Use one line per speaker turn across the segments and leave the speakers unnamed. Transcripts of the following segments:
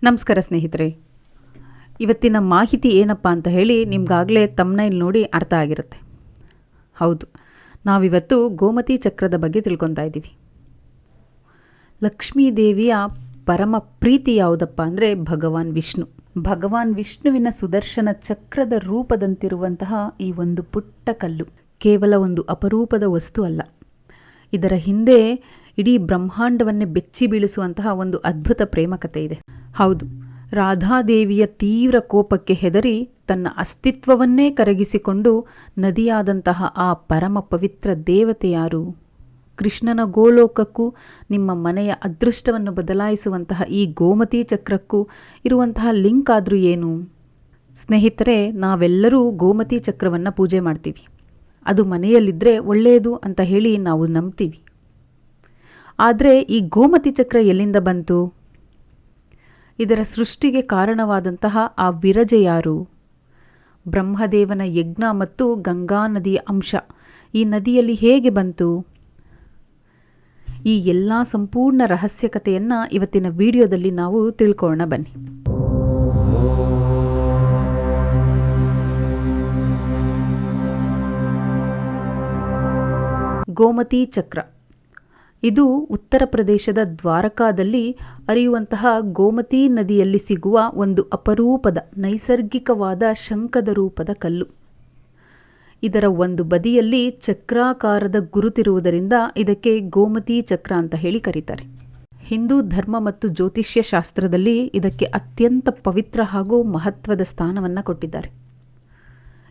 ನಮಸ್ಕಾರ ಸ್ನೇಹಿತರೆ. ಇವತ್ತಿನ ಮಾಹಿತಿ ಏನಪ್ಪ ಅಂತ ಹೇಳಿ ನಿಮ್ಗಾಗಲೇ ತಮ್ನೈಲ್ ನೋಡಿ ಅರ್ಥ ಆಗಿರುತ್ತೆ. ಹೌದು, ನಾವಿವತ್ತು ಗೋಮತಿ ಚಕ್ರದ ಬಗ್ಗೆ ತಿಳ್ಕೊತಾ ಇದ್ದೀವಿ. ಲಕ್ಷ್ಮೀ ದೇವಿಯ ಪರಮ ಪ್ರೀತಿ ಯಾವುದಪ್ಪ ಅಂದರೆ ಭಗವಾನ್ ವಿಷ್ಣು. ಭಗವಾನ್ ವಿಷ್ಣುವಿನ ಸುದರ್ಶನ ಚಕ್ರದ ರೂಪದಂತಿರುವಂತಹ ಈ ಒಂದು ಪುಟ್ಟ ಕಲ್ಲು ಕೇವಲ ಒಂದು ಅಪರೂಪದ ವಸ್ತು ಅಲ್ಲ. ಇದರ ಹಿಂದೆ ಇಡೀ ಬ್ರಹ್ಮಾಂಡವನ್ನೇ ಬೆಚ್ಚಿ ಬೀಳಿಸುವಂತಹ ಒಂದು ಅದ್ಭುತ ಪ್ರೇಮಕತೆ ಇದೆ. ಹೌದು, ರಾಧಾದೇವಿಯ ತೀವ್ರ ಕೋಪಕ್ಕೆ ಹೆದರಿ ತನ್ನ ಅಸ್ತಿತ್ವವನ್ನೇ ಕರಗಿಸಿಕೊಂಡು ನದಿಯಾದಂತಹ ಆ ಪರಮ ಪವಿತ್ರ ದೇವತೆ ಯಾರು? ಕೃಷ್ಣನ ಗೋಲೋಕಕ್ಕೂ ನಿಮ್ಮ ಮನೆಯ ಅದೃಷ್ಟವನ್ನು ಬದಲಾಯಿಸುವಂತಹ ಈ ಗೋಮತಿ ಚಕ್ರಕ್ಕೂ ಇರುವಂತಹ ಲಿಂಕ್ ಆದರೂ ಏನು? ಸ್ನೇಹಿತರೆ, ನಾವೆಲ್ಲರೂ ಗೋಮತಿ ಚಕ್ರವನ್ನು ಪೂಜೆ ಮಾಡ್ತೀವಿ. ಅದು ಮನೆಯಲ್ಲಿದ್ದರೆ ಒಳ್ಳೆಯದು ಅಂತ ಹೇಳಿ ನಾವು ನಂಬ್ತೀವಿ. ಆದರೆ ಈ ಗೋಮತಿ ಚಕ್ರ ಎಲ್ಲಿಂದ ಬಂತು? ಇದರ ಸೃಷ್ಟಿಗೆ ಕಾರಣವಾದಂತಹ ಆ ವಿರಜೆ ಯಾರು? ಬ್ರಹ್ಮದೇವನ ಯಜ್ಞ ಮತ್ತು ಗಂಗಾ ನದಿಯ ಅಂಶ ಈ ನದಿಯಲ್ಲಿ ಹೇಗೆ ಬಂತು? ಈ ಎಲ್ಲ ಸಂಪೂರ್ಣ ರಹಸ್ಯ ಕಥೆಯನ್ನು ಇವತ್ತಿನ ವಿಡಿಯೋದಲ್ಲಿ ನಾವು ತಿಳ್ಕೊಳ್ಳೋಣ ಬನ್ನಿ. ಗೋಮತಿ ಚಕ್ರ ಇದು ಉತ್ತರ ಪ್ರದೇಶದ ದ್ವಾರಕಾದಲ್ಲಿ ಹರಿಯುವಂತಹ ಗೋಮತಿ ನದಿಯಲ್ಲಿ ಸಿಗುವ ಒಂದು ಅಪರೂಪದ ನೈಸರ್ಗಿಕವಾದ ಶಂಖದ ರೂಪದ ಕಲ್ಲು. ಇದರ ಒಂದು ಬದಿಯಲ್ಲಿ ಚಕ್ರಾಕಾರದ ಗುರುತಿರುವುದರಿಂದ ಇದಕ್ಕೆ ಗೋಮತಿ ಚಕ್ರ ಅಂತ ಹೇಳಿ ಕರೀತಾರೆ. ಹಿಂದೂ ಧರ್ಮ ಮತ್ತು ಜ್ಯೋತಿಷ್ಯ ಶಾಸ್ತ್ರದಲ್ಲಿ ಇದಕ್ಕೆ ಅತ್ಯಂತ ಪವಿತ್ರ ಹಾಗೂ ಮಹತ್ವದ ಸ್ಥಾನವನ್ನು ಕೊಟ್ಟಿದ್ದಾರೆ.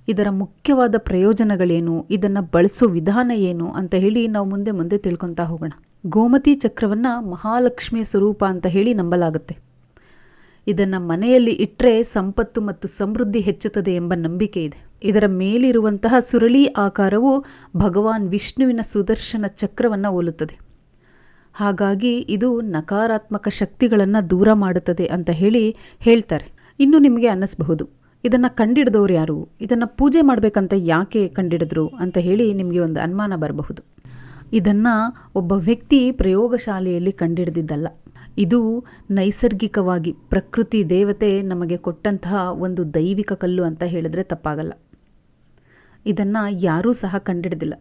ಇದರ ಮುಖ್ಯವಾದ ಪ್ರಯೋಜನಗಳೇನು, ಇದನ್ನು ಬಳಸೋ ವಿಧಾನ ಏನು ಅಂತ ಹೇಳಿ ನಾವು ಮುಂದೆ ಮುಂದೆ ತಿಳ್ಕೊತಾ ಹೋಗೋಣ. ಗೋಮತಿ ಚಕ್ರವನ್ನು ಮಹಾಲಕ್ಷ್ಮಿಯ ಸ್ವರೂಪ ಅಂತ ಹೇಳಿ ನಂಬಲಾಗುತ್ತೆ. ಇದನ್ನು ಮನೆಯಲ್ಲಿ ಇಟ್ಟರೆ ಸಂಪತ್ತು ಮತ್ತು ಸಮೃದ್ಧಿ ಹೆಚ್ಚುತ್ತದೆ ಎಂಬ ನಂಬಿಕೆ ಇದೆ. ಇದರ ಮೇಲಿರುವಂತಹ ಸುರಳಿ ಆಕಾರವು ಭಗವಾನ್ ವಿಷ್ಣುವಿನ ಸುದರ್ಶನ ಚಕ್ರವನ್ನು ಹೋಲುತ್ತದೆ. ಹಾಗಾಗಿ ಇದು ನಕಾರಾತ್ಮಕ ಶಕ್ತಿಗಳನ್ನು ದೂರ ಮಾಡುತ್ತದೆ ಅಂತ ಹೇಳಿ ಹೇಳ್ತಾರೆ. ಇನ್ನು ನಿಮಗೆ ಅನ್ನಿಸಬಹುದು, ಇದನ್ನು ಕಂಡಿಡಿದವರು ಯಾರು? ಇದನ್ನು ಪೂಜೆ ಮಾಡಬೇಕಂತ ಯಾಕೆ ಕಂಡಿಡಿದ್ರು ಅಂತ ಹೇಳಿ ನಿಮಗೆ ಒಂದು ಅನುಮಾನ ಬರಬಹುದು. ಇದನ್ನು ಒಬ್ಬ ವ್ಯಕ್ತಿ ಪ್ರಯೋಗಶಾಲೆಯಲ್ಲಿ ಕಂಡಿಡಿದಿದ್ದಲ್ಲ. ಇದು ನೈಸರ್ಗಿಕವಾಗಿ ಪ್ರಕೃತಿ ದೇವತೆ ನಮಗೆ ಕೊಟ್ಟಂತಹ ಒಂದು ದೈವಿಕ ಕಲ್ಲು ಅಂತ ಹೇಳಿದ್ರೆ ತಪ್ಪಾಗಲ್ಲ. ಇದನ್ನು ಯಾರೂ ಸಹ ಕಂಡಿಡಿದಿಲ್ಲ.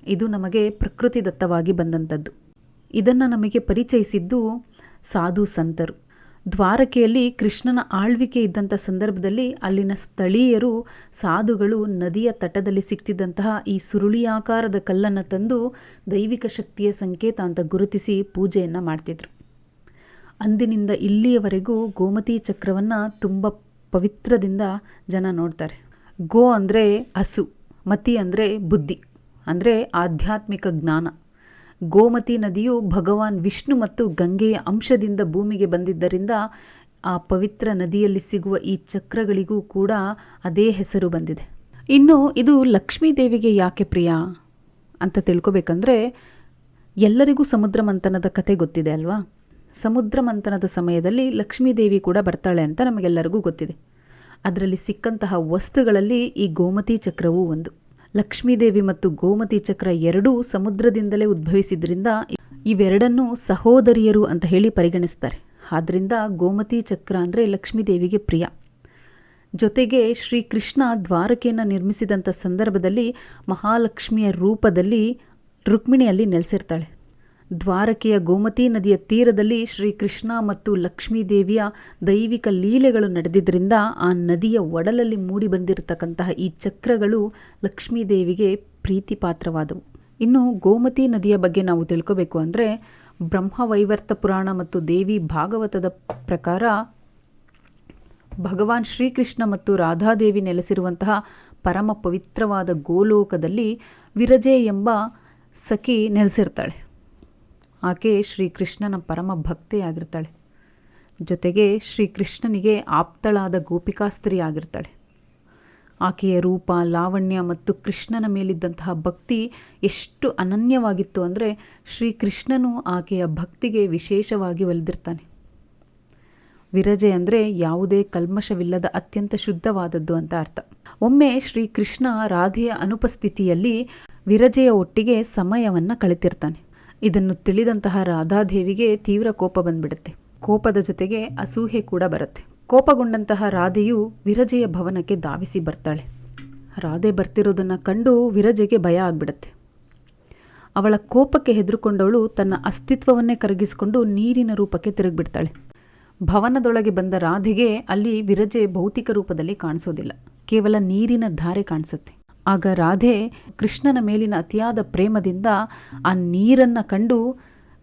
ಇದು ನಮಗೆ ಪ್ರಕೃತಿದತ್ತವಾಗಿ ಬಂದಂಥದ್ದು. ಇದನ್ನು ನಮಗೆ ಪರಿಚಯಿಸಿದ್ದು ಸಾಧು ಸಂತರು. ದ್ವಾರಕೆಯಲ್ಲಿ ಕೃಷ್ಣನ ಆಳ್ವಿಕೆ ಇದ್ದಂಥ ಸಂದರ್ಭದಲ್ಲಿ ಅಲ್ಲಿನ ಸ್ಥಳೀಯರು ಸಾಧುಗಳು ನದಿಯ ತಟದಲ್ಲಿ ಸಿಕ್ತಿದ್ದಂತಹ ಈ ಸುರುಳಿಯಾಕಾರದ ಕಲ್ಲನ್ನು ತಂದು ದೈವಿಕ ಶಕ್ತಿಯ ಸಂಕೇತ ಅಂತ ಗುರುತಿಸಿ ಪೂಜೆಯನ್ನು ಮಾಡ್ತಿದ್ರು. ಅಂದಿನಿಂದ ಇಲ್ಲಿಯವರೆಗೂ ಗೋಮತಿ ಚಕ್ರವನ್ನು ತುಂಬ ಪವಿತ್ರದಿಂದ ಜನ ನೋಡ್ತಾರೆ. ಗೋ ಅಂದರೆ ಹಸು, ಮತಿ ಅಂದರೆ ಬುದ್ಧಿ, ಅಂದರೆ ಆಧ್ಯಾತ್ಮಿಕ ಜ್ಞಾನ. ಗೋಮತಿ ನದಿಯು ಭಗವಾನ್ ವಿಷ್ಣು ಮತ್ತು ಗಂಗೆಯ ಅಂಶದಿಂದ ಭೂಮಿಗೆ ಬಂದಿದ್ದರಿಂದ ಆ ಪವಿತ್ರ ನದಿಯಲ್ಲಿ ಸಿಗುವ ಈ ಚಕ್ರಗಳಿಗೂ ಕೂಡ ಅದೇ ಹೆಸರು ಬಂದಿದೆ. ಇನ್ನು ಇದು ಲಕ್ಷ್ಮೀ ದೇವಿಗೆ ಯಾಕೆ ಪ್ರಿಯ ಅಂತ ತಿಳ್ಕೊಬೇಕಂದ್ರೆ, ಎಲ್ಲರಿಗೂ ಸಮುದ್ರ ಮಂಥನದ ಕತೆ ಗೊತ್ತಿದೆ ಅಲ್ವಾ? ಸಮುದ್ರ ಮಂಥನದ ಸಮಯದಲ್ಲಿ ಲಕ್ಷ್ಮೀ ದೇವಿ ಕೂಡ ಬರ್ತಾಳೆ ಅಂತ ನಮಗೆಲ್ಲರಿಗೂ ಗೊತ್ತಿದೆ. ಅದರಲ್ಲಿ ಸಿಕ್ಕಂತಹ ವಸ್ತುಗಳಲ್ಲಿ ಈ ಗೋಮತಿ ಚಕ್ರವೂ ಒಂದು. ಲಕ್ಷ್ಮೀದೇವಿ ಮತ್ತು ಗೋಮತಿ ಚಕ್ರ ಎರಡೂ ಸಮುದ್ರದಿಂದಲೇ ಉದ್ಭವಿಸಿದ್ರಿಂದ ಇವೆರಡನ್ನೂ ಸಹೋದರಿಯರು ಅಂತ ಹೇಳಿ ಪರಿಗಣಿಸ್ತಾರೆ. ಆದ್ದರಿಂದ ಗೋಮತಿ ಚಕ್ರ ಅಂದರೆ ಲಕ್ಷ್ಮೀದೇವಿಗೆ ಪ್ರಿಯ. ಜೊತೆಗೆ ಶ್ರೀಕೃಷ್ಣ ದ್ವಾರಕೆಯನ್ನು ನಿರ್ಮಿಸಿದಂಥ ಸಂದರ್ಭದಲ್ಲಿ ಮಹಾಲಕ್ಷ್ಮಿಯ ರೂಪದಲ್ಲಿ ರುಕ್ಮಿಣಿಯಲ್ಲಿ ನೆಲೆಸಿರ್ತಾಳೆ. ದ್ವಾರಕೆಯ ಗೋಮತಿ ನದಿಯ ತೀರದಲ್ಲಿ ಶ್ರೀಕೃಷ್ಣ ಮತ್ತು ಲಕ್ಷ್ಮೀದೇವಿಯ ದೈವಿಕ ಲೀಲೆಗಳು ನಡೆದಿದ್ದರಿಂದ ಆ ನದಿಯ ಒಡಲಲ್ಲಿ ಮೂಡಿ ಬಂದಿರತಕ್ಕಂತಹ ಈ ಚಕ್ರಗಳು ಲಕ್ಷ್ಮೀದೇವಿಗೆ ಪ್ರೀತಿ ಪಾತ್ರವಾದವು. ಇನ್ನು ಗೋಮತಿ ನದಿಯ ಬಗ್ಗೆ ನಾವು ತಿಳ್ಕೋಬೇಕು ಅಂದರೆ, ಬ್ರಹ್ಮವೈವರ್ತ ಪುರಾಣ ಮತ್ತು ದೇವಿ ಭಾಗವತದ ಪ್ರಕಾರ ಭಗವಾನ್ ಶ್ರೀಕೃಷ್ಣ ಮತ್ತು ರಾಧಾದೇವಿ ನೆಲೆಸಿರುವಂತಹ ಪರಮ ಪವಿತ್ರವಾದ ಗೋಲೋಕದಲ್ಲಿ ವಿರಜೆ ಎಂಬ ಸಖಿ ನೆಲೆಸಿರ್ತಾಳೆ. ಆಕೆ ಶ್ರೀಕೃಷ್ಣನ ಪರಮ ಭಕ್ತೆಯಾಗಿರ್ತಾಳೆ. ಜೊತೆಗೆ ಶ್ರೀಕೃಷ್ಣನಿಗೆ ಆಪ್ತಳಾದ ಗೋಪಿಕಾಸ್ತ್ರೀ ಆಗಿರ್ತಾಳೆ. ಆಕೆಯ ರೂಪ, ಲಾವಣ್ಯ ಮತ್ತು ಕೃಷ್ಣನ ಮೇಲಿದ್ದಂತಹ ಭಕ್ತಿ ಎಷ್ಟು ಅನನ್ಯವಾಗಿತ್ತು ಅಂದರೆ ಶ್ರೀಕೃಷ್ಣನು ಆಕೆಯ ಭಕ್ತಿಗೆ ವಿಶೇಷವಾಗಿ ಒಲಿದಿರ್ತಾನೆ. ವಿರಜೆ ಅಂದರೆ ಯಾವುದೇ ಕಲ್ಮಶವಿಲ್ಲದ ಅತ್ಯಂತ ಶುದ್ಧವಾದದ್ದು ಅಂತ ಅರ್ಥ. ಒಮ್ಮೆ ಶ್ರೀಕೃಷ್ಣ ರಾಧೆಯ ಅನುಪಸ್ಥಿತಿಯಲ್ಲಿ ವಿರಜೆಯ ಒಟ್ಟಿಗೆ ಸಮಯವನ್ನು ಕಳೆತಿರ್ತಾನೆ. ಇದನ್ನು ತಿಳಿದಂತಹ ರಾಧಾದೇವಿಗೆ ತೀವ್ರ ಕೋಪ ಬಂದ್ಬಿಡುತ್ತೆ. ಕೋಪದ ಜೊತೆಗೆ ಅಸೂಹೆ ಕೂಡ ಬರುತ್ತೆ. ಕೋಪಗೊಂಡಂತಹ ರಾಧೆಯು ವಿರಜೆಯ ಭವನಕ್ಕೆ ಧಾವಿಸಿ ಬರ್ತಾಳೆ. ರಾಧೆ ಬರ್ತಿರೋದನ್ನು ಕಂಡು ವಿರಜೆಗೆ ಭಯ ಆಗಿಬಿಡುತ್ತೆ. ಅವಳ ಕೋಪಕ್ಕೆ ಹೆದರುಕೊಂಡವಳು ತನ್ನ ಅಸ್ತಿತ್ವವನ್ನೇ ಕರಗಿಸಿಕೊಂಡು ನೀರಿನ ರೂಪಕ್ಕೆ ತಿರುಗಿಬಿಡ್ತಾಳೆ. ಭವನದೊಳಗೆ ಬಂದ ರಾಧೆಗೆ ಅಲ್ಲಿ ವಿರಜೆ ಭೌತಿಕ ರೂಪದಲ್ಲಿ ಕಾಣಿಸೋದಿಲ್ಲ, ಕೇವಲ ನೀರಿನ ಧಾರೆ ಕಾಣಿಸುತ್ತೆ. ಆಗ ರಾಧೆ ಕೃಷ್ಣನ ಮೇಲಿನ ಅತಿಯಾದ ಪ್ರೇಮದಿಂದ ಆ ನೀರನ್ನು ಕಂಡು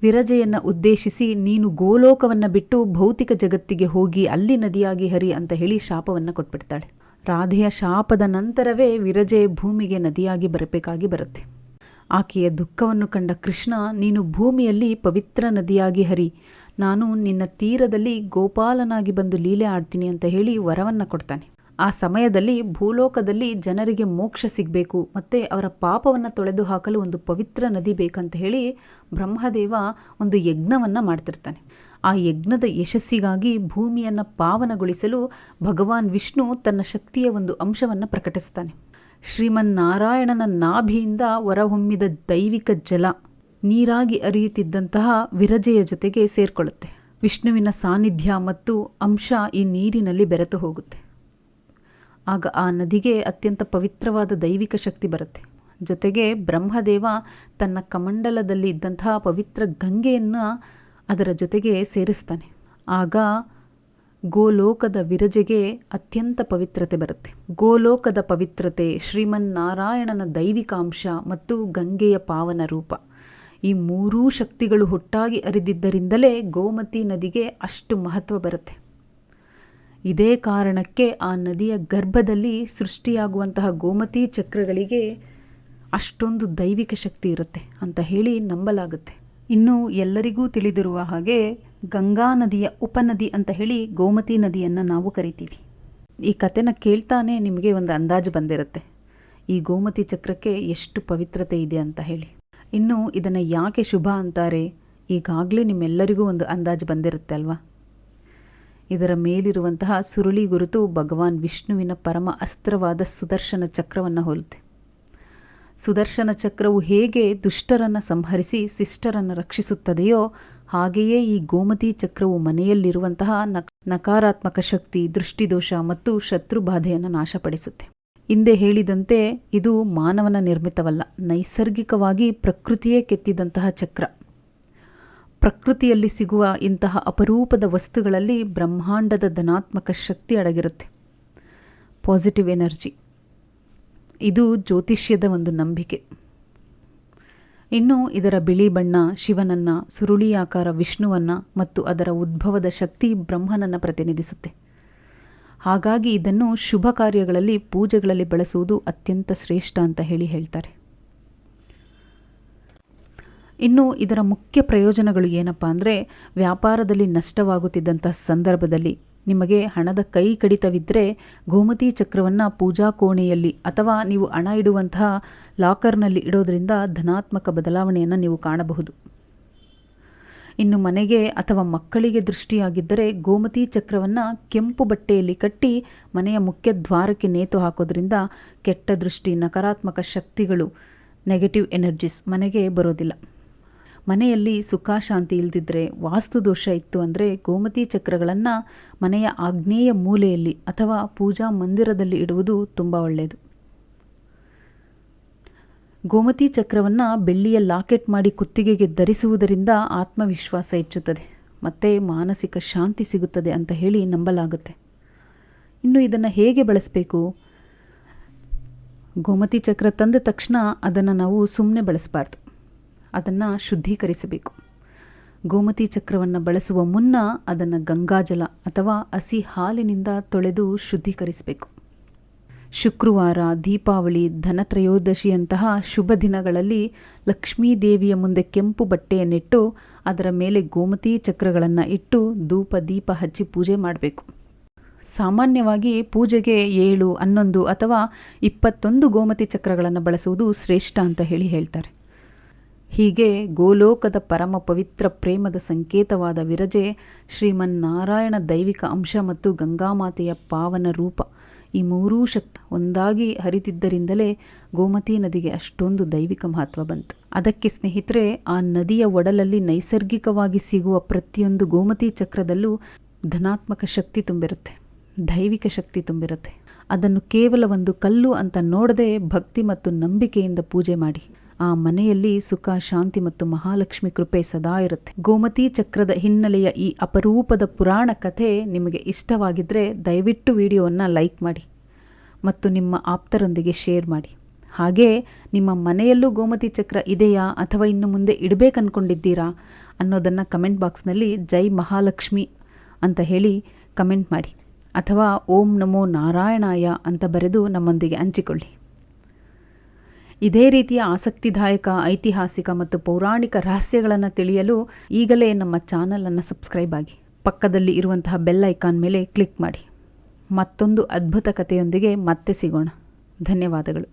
ವಿರಜೆಯನ್ನು ಉದ್ದೇಶಿಸಿ, ನೀನು ಗೋಲೋಕವನ್ನು ಬಿಟ್ಟು ಭೌತಿಕ ಜಗತ್ತಿಗೆ ಹೋಗಿ ಅಲ್ಲಿ ನದಿಯಾಗಿ ಹರಿ ಅಂತ ಹೇಳಿ ಶಾಪವನ್ನು ಕೊಟ್ಬಿಡ್ತಾಳೆ. ರಾಧೆಯ ಶಾಪದ ನಂತರವೇ ವಿರಜೆ ಭೂಮಿಗೆ ನದಿಯಾಗಿ ಬರಬೇಕಾಗಿ ಬರುತ್ತೆ. ಆಕೆಯ ದುಃಖವನ್ನು ಕಂಡ ಕೃಷ್ಣ, ನೀನು ಭೂಮಿಯಲ್ಲಿ ಪವಿತ್ರ ನದಿಯಾಗಿ ಹರಿ, ನಾನು ನಿನ್ನ ತೀರದಲ್ಲಿ ಗೋಪಾಲನಾಗಿ ಬಂದು ಲೀಲೆ ಆಡ್ತೀನಿ ಅಂತ ಹೇಳಿ ವರವನ್ನು ಕೊಡ್ತಾನೆ. ಆ ಸಮಯದಲ್ಲಿ ಭೂಲೋಕದಲ್ಲಿ ಜನರಿಗೆ ಮೋಕ್ಷ ಸಿಗಬೇಕು ಮತ್ತು ಅವರ ಪಾಪವನ್ನು ತೊಳೆದು ಹಾಕಲು ಒಂದು ಪವಿತ್ರ ನದಿ ಬೇಕಂತ ಹೇಳಿ ಬ್ರಹ್ಮದೇವ ಒಂದು ಯಜ್ಞವನ್ನು ಮಾಡ್ತಿರ್ತಾನೆ. ಆ ಯಜ್ಞದ ಯಶಸ್ಸಿಗಾಗಿ ಭೂಮಿಯನ್ನು ಪಾವನಗೊಳಿಸಲು ಭಗವಾನ್ ವಿಷ್ಣು ತನ್ನ ಶಕ್ತಿಯ ಒಂದು ಅಂಶವನ್ನು ಪ್ರಕಟಿಸ್ತಾನೆ. ಶ್ರೀಮನ್ನಾರಾಯಣನ ನಾಭಿಯಿಂದ ಹೊರಹೊಮ್ಮಿದ ದೈವಿಕ ಜಲ ನೀರಾಗಿ ಹರಿಯುತ್ತಿದ್ದಂತಹ ವಿರಜೆಯ ಜೊತೆಗೆ ಸೇರಿಕೊಳ್ಳುತ್ತೆ. ವಿಷ್ಣುವಿನ ಸಾನ್ನಿಧ್ಯ ಮತ್ತು ಅಂಶ ಈ ನೀರಿನಲ್ಲಿ ಬೆರೆತು ಹೋಗುತ್ತೆ. ಆಗ ಆ ನದಿಗೆ ಅತ್ಯಂತ ಪವಿತ್ರವಾದ ದೈವಿಕ ಶಕ್ತಿ ಬರುತ್ತೆ. ಜೊತೆಗೆ ಬ್ರಹ್ಮದೇವ ತನ್ನ ಕಮಂಡಲದಲ್ಲಿ ಇದ್ದಂತಹ ಪವಿತ್ರ ಗಂಗೆಯನ್ನು ಅದರ ಜೊತೆಗೆ ಸೇರಿಸ್ತಾನೆ. ಆಗ ಗೋಲೋಕದ ವಿರಜೆಗೆ ಅತ್ಯಂತ ಪವಿತ್ರತೆ ಬರುತ್ತೆ. ಗೋಲೋಕದ ಪವಿತ್ರತೆ, ಶ್ರೀಮನ್ನಾರಾಯಣನ ದೈವಿಕಾಂಶ ಮತ್ತು ಗಂಗೆಯ ಪಾವನ ರೂಪ, ಈ ಮೂರೂ ಶಕ್ತಿಗಳು ಒಟ್ಟಾಗಿ ಹರಿದಿದ್ದರಿಂದಲೇ ಗೋಮತಿ ನದಿಗೆ ಅಷ್ಟು ಮಹತ್ವ ಬರುತ್ತೆ. ಇದೇ ಕಾರಣಕ್ಕೆ ಆ ನದಿಯ ಗರ್ಭದಲ್ಲಿ ಸೃಷ್ಟಿಯಾಗುವಂತಹ ಗೋಮತಿ ಚಕ್ರಗಳಿಗೆ ಅಷ್ಟೊಂದು ದೈವಿಕ ಶಕ್ತಿ ಇರುತ್ತೆ ಅಂತ ಹೇಳಿ ನಂಬಲಾಗುತ್ತೆ. ಇನ್ನು ಎಲ್ಲರಿಗೂ ತಿಳಿದಿರುವ ಹಾಗೆ ಗಂಗಾ ನದಿಯ ಉಪನದಿ ಅಂತ ಹೇಳಿ ಗೋಮತಿ ನದಿಯನ್ನು ನಾವು ಕರಿತೀವಿ. ಈ ಕಥೆನ ಕೇಳ್ತಾನೆ ನಿಮಗೆ ಒಂದು ಅಂದಾಜು ಬಂದಿರುತ್ತೆ ಈ ಗೋಮತಿ ಚಕ್ರಕ್ಕೆ ಎಷ್ಟು ಪವಿತ್ರತೆ ಇದೆ ಅಂತ ಹೇಳಿ. ಇನ್ನು ಇದನ್ನು ಯಾಕೆ ಶುಭ ಅಂತಾರೆ, ಈಗಾಗಲೇ ನಿಮ್ಮೆಲ್ಲರಿಗೂ ಒಂದು ಅಂದಾಜು ಬಂದಿರುತ್ತೆ ಅಲ್ವಾ. ಇದರ ಮೇಲಿರುವಂತಹ ಸುರುಳಿ ಗುರುತು ಭಗವಾನ್ ವಿಷ್ಣುವಿನ ಪರಮ ಅಸ್ತ್ರವಾದ ಸುದರ್ಶನ ಚಕ್ರವನ್ನು ಹೋಲುತ್ತೆ. ಸುದರ್ಶನ ಚಕ್ರವು ಹೇಗೆ ದುಷ್ಟರನ್ನು ಸಂಹರಿಸಿ ಶಿಷ್ಟರನ್ನು ರಕ್ಷಿಸುತ್ತದೆಯೋ ಹಾಗೆಯೇ ಈ ಗೋಮತಿ ಚಕ್ರವು ಮನೆಯಲ್ಲಿರುವಂತಹ ನಕಾರಾತ್ಮಕ ಶಕ್ತಿ, ದೃಷ್ಟಿದೋಷ ಮತ್ತು ಶತ್ರು ಬಾಧೆಯನ್ನು ನಾಶಪಡಿಸುತ್ತೆ. ಹಿಂದೆ ಹೇಳಿದಂತೆ ಇದು ಮಾನವನ ನಿರ್ಮಿತವಲ್ಲ, ನೈಸರ್ಗಿಕವಾಗಿ ಪ್ರಕೃತಿಯೇ ಕೆತ್ತಿದಂತಹ ಚಕ್ರ. ಪ್ರಕೃತಿಯಲ್ಲಿ ಸಿಗುವ ಇಂತಹ ಅಪರೂಪದ ವಸ್ತುಗಳಲ್ಲಿ ಬ್ರಹ್ಮಾಂಡದ ಧನಾತ್ಮಕ ಶಕ್ತಿ ಅಡಗಿರುತ್ತೆ, ಪಾಸಿಟಿವ್ ಎನರ್ಜಿ. ಇದು ಜ್ಯೋತಿಷ್ಯದ ಒಂದು ನಂಬಿಕೆ. ಇನ್ನು ಇದರ ಬಿಳಿ ಬಣ್ಣ ಶಿವನನ್ನು, ಸುರುಳಿಯಾಕಾರ ವಿಷ್ಣುವನ್ನು ಮತ್ತು ಅದರ ಉದ್ಭವದ ಶಕ್ತಿ ಬ್ರಹ್ಮನನ್ನು ಪ್ರತಿನಿಧಿಸುತ್ತೆ. ಹಾಗಾಗಿ ಇದನ್ನು ಶುಭ ಕಾರ್ಯಗಳಲ್ಲಿ, ಪೂಜೆಗಳಲ್ಲಿ ಬಳಸುವುದು ಅತ್ಯಂತ ಶ್ರೇಷ್ಠ ಅಂತ ಹೇಳ್ತಾರೆ. ಇನ್ನು ಇದರ ಮುಖ್ಯ ಪ್ರಯೋಜನಗಳು ಏನಪ್ಪ ಅಂದರೆ, ವ್ಯಾಪಾರದಲ್ಲಿ ನಷ್ಟವಾಗುತ್ತಿದ್ದಂಥ ಸಂದರ್ಭದಲ್ಲಿ ನಿಮಗೆ ಹಣದ ಕೈ ಕಡಿತವಿದ್ದರೆ ಗೋಮತಿ ಚಕ್ರವನ್ನು ಪೂಜಾ ಕೋಣೆಯಲ್ಲಿ ಅಥವಾ ನೀವು ಹಣ ಇಡುವಂತಹ ಲಾಕರ್ನಲ್ಲಿ ಇಡೋದರಿಂದ ಧನಾತ್ಮಕ ಬದಲಾವಣೆಯನ್ನು ನೀವು ಕಾಣಬಹುದು. ಇನ್ನು ಮನೆಗೆ ಅಥವಾ ಮಕ್ಕಳಿಗೆ ದೃಷ್ಟಿಯಾಗಿದ್ದರೆ ಗೋಮತಿ ಚಕ್ರವನ್ನು ಕೆಂಪು ಬಟ್ಟೆಯಲ್ಲಿ ಕಟ್ಟಿ ಮನೆಯ ಮುಖ್ಯ ದ್ವಾರಕ್ಕೆ ನೇತು ಹಾಕೋದ್ರಿಂದ ಕೆಟ್ಟ ದೃಷ್ಟಿ, ನಕಾರಾತ್ಮಕ ಶಕ್ತಿಗಳು, ನೆಗೆಟಿವ್ ಎನರ್ಜೀಸ್ ಮನೆಗೆ ಬರೋದಿಲ್ಲ. ಮನೆಯಲ್ಲಿ ಸುಖ ಶಾಂತಿ ಇಲ್ದಿದ್ರೆ, ವಾಸ್ತುದೋಷ ಇತ್ತು ಅಂದರೆ ಗೋಮತಿ ಚಕ್ರಗಳನ್ನು ಮನೆಯ ಆಗ್ನೇಯ ಮೂಲೆಯಲ್ಲಿ ಅಥವಾ ಪೂಜಾ ಮಂದಿರದಲ್ಲಿ ಇಡುವುದು ತುಂಬ ಒಳ್ಳೆಯದು. ಗೋಮತಿ ಚಕ್ರವನ್ನು ಬೆಳ್ಳಿಯ ಲಾಕೆಟ್ ಮಾಡಿ ಕುತ್ತಿಗೆಗೆ ಧರಿಸುವುದರಿಂದ ಆತ್ಮವಿಶ್ವಾಸ ಹೆಚ್ಚುತ್ತದೆ ಮತ್ತು ಮಾನಸಿಕ ಶಾಂತಿ ಸಿಗುತ್ತದೆ ಅಂತ ಹೇಳಿ ನಂಬಲಾಗುತ್ತೆ. ಇನ್ನು ಇದನ್ನು ಹೇಗೆ ಬಳಸಬೇಕು? ಗೋಮತಿ ಚಕ್ರ ತಂದ ತಕ್ಷಣ ಅದನ್ನು ನಾವು ಸುಮ್ಮನೆ ಬಳಸಬಾರ್ದು, ಅದನ್ನು ಶುದ್ಧೀಕರಿಸಬೇಕು. ಗೋಮತಿ ಚಕ್ರವನ್ನು ಬಳಸುವ ಮುನ್ನ ಅದನ್ನು ಗಂಗಾಜಲ ಅಥವಾ ಹಸಿ ಹಾಲಿನಿಂದ ತೊಳೆದು ಶುದ್ಧೀಕರಿಸಬೇಕು. ಶುಕ್ರವಾರ, ದೀಪಾವಳಿ, ಧನತ್ರಯೋದಶಿಯಂತಹ ಶುಭ ದಿನಗಳಲ್ಲಿ ಲಕ್ಷ್ಮೀ ದೇವಿಯ ಮುಂದೆ ಕೆಂಪು ಬಟ್ಟೆಯನ್ನಿಟ್ಟು ಅದರ ಮೇಲೆ ಗೋಮತಿ ಚಕ್ರಗಳನ್ನು ಇಟ್ಟು ಧೂಪ ದೀಪ ಹಚ್ಚಿ ಪೂಜೆ ಮಾಡಬೇಕು. ಸಾಮಾನ್ಯವಾಗಿ ಪೂಜೆಗೆ 7, 11 ಅಥವಾ 21 ಗೋಮತಿ ಚಕ್ರಗಳನ್ನು ಬಳಸುವುದು ಶ್ರೇಷ್ಠ ಅಂತ ಹೇಳ್ತಾರೆ. ಹೀಗೆ ಗೋಲೋಕದ ಪರಮ ಪವಿತ್ರ ಪ್ರೇಮದ ಸಂಕೇತವಾದ ವಿರಜೆ, ಶ್ರೀಮನ್ನಾರಾಯಣ ದೈವಿಕ ಅಂಶ ಮತ್ತು ಗಂಗಾಮಾತೆಯ ಪಾವನ ರೂಪ, ಈ ಮೂರೂ ಶಕ್ತಿ ಒಂದಾಗಿ ಹರಿತಿದ್ದರಿಂದಲೇ ಗೋಮತಿ ನದಿಗೆ ಅಷ್ಟೊಂದು ದೈವಿಕ ಮಹತ್ವ ಬಂತು. ಅದಕ್ಕೆ ಸ್ನೇಹಿತರೆ, ಆ ನದಿಯ ಒಡಲಲ್ಲಿ ನೈಸರ್ಗಿಕವಾಗಿ ಸಿಗುವ ಪ್ರತಿಯೊಂದು ಗೋಮತಿ ಚಕ್ರದಲ್ಲೂ ಧನಾತ್ಮಕ ಶಕ್ತಿ ತುಂಬಿರುತ್ತೆ, ದೈವಿಕ ಶಕ್ತಿ ತುಂಬಿರುತ್ತೆ. ಅದನ್ನು ಕೇವಲ ಒಂದು ಕಲ್ಲು ಅಂತ ನೋಡದೆ ಭಕ್ತಿ ಮತ್ತು ನಂಬಿಕೆಯಿಂದ ಪೂಜೆ ಮಾಡಿ. ಆ ಮನೆಯಲ್ಲಿ ಸುಖ, ಶಾಂತಿ ಮತ್ತು ಮಹಾಲಕ್ಷ್ಮಿ ಕೃಪೆ ಸದಾ ಇರುತ್ತೆ. ಗೋಮತಿ ಚಕ್ರದ ಹಿನ್ನೆಲೆಯ ಈ ಅಪರೂಪದ ಪುರಾಣ ಕಥೆ ನಿಮಗೆ ಇಷ್ಟವಾಗಿದ್ದರೆ ದಯವಿಟ್ಟು ವಿಡಿಯೋವನ್ನು ಲೈಕ್ ಮಾಡಿ ಮತ್ತು ನಿಮ್ಮ ಆಪ್ತರೊಂದಿಗೆ ಶೇರ್ ಮಾಡಿ. ಹಾಗೇ ನಿಮ್ಮ ಮನೆಯಲ್ಲೂ ಗೋಮತಿ ಚಕ್ರ ಇದೆಯಾ ಅಥವಾ ಇನ್ನು ಮುಂದೆ ಇಡಬೇಕನ್ಕೊಂಡಿದ್ದೀರಾ ಅನ್ನೋದನ್ನು ಕಮೆಂಟ್ ಬಾಕ್ಸ್ನಲ್ಲಿ ಜೈ ಮಹಾಲಕ್ಷ್ಮಿ ಅಂತ ಹೇಳಿ ಕಮೆಂಟ್ ಮಾಡಿ, ಅಥವಾ ಓಂ ನಮೋ ನಾರಾಯಣಾಯ ಅಂತ ಬರೆದು ನಮ್ಮೊಂದಿಗೆ ಹಂಚಿಕೊಳ್ಳಿ. ಇದೇ ರೀತಿಯ ಆಸಕ್ತಿದಾಯಕ, ಐತಿಹಾಸಿಕ ಮತ್ತು ಪೌರಾಣಿಕ ರಹಸ್ಯಗಳನ್ನು ತಿಳಿಯಲು ಈಗಲೇ ನಮ್ಮ ಚಾನಲನ್ನು ಸಬ್ಸ್ಕ್ರೈಬ್ ಆಗಿ ಪಕ್ಕದಲ್ಲಿ ಇರುವಂತಹ ಬೆಲ್ ಐಕಾನ್ ಮೇಲೆ ಕ್ಲಿಕ್ ಮಾಡಿ. ಮತ್ತೊಂದು ಅದ್ಭುತ ಕಥೆಯೊಂದಿಗೆ ಮತ್ತೆ ಸಿಗೋಣ. ಧನ್ಯವಾದಗಳು.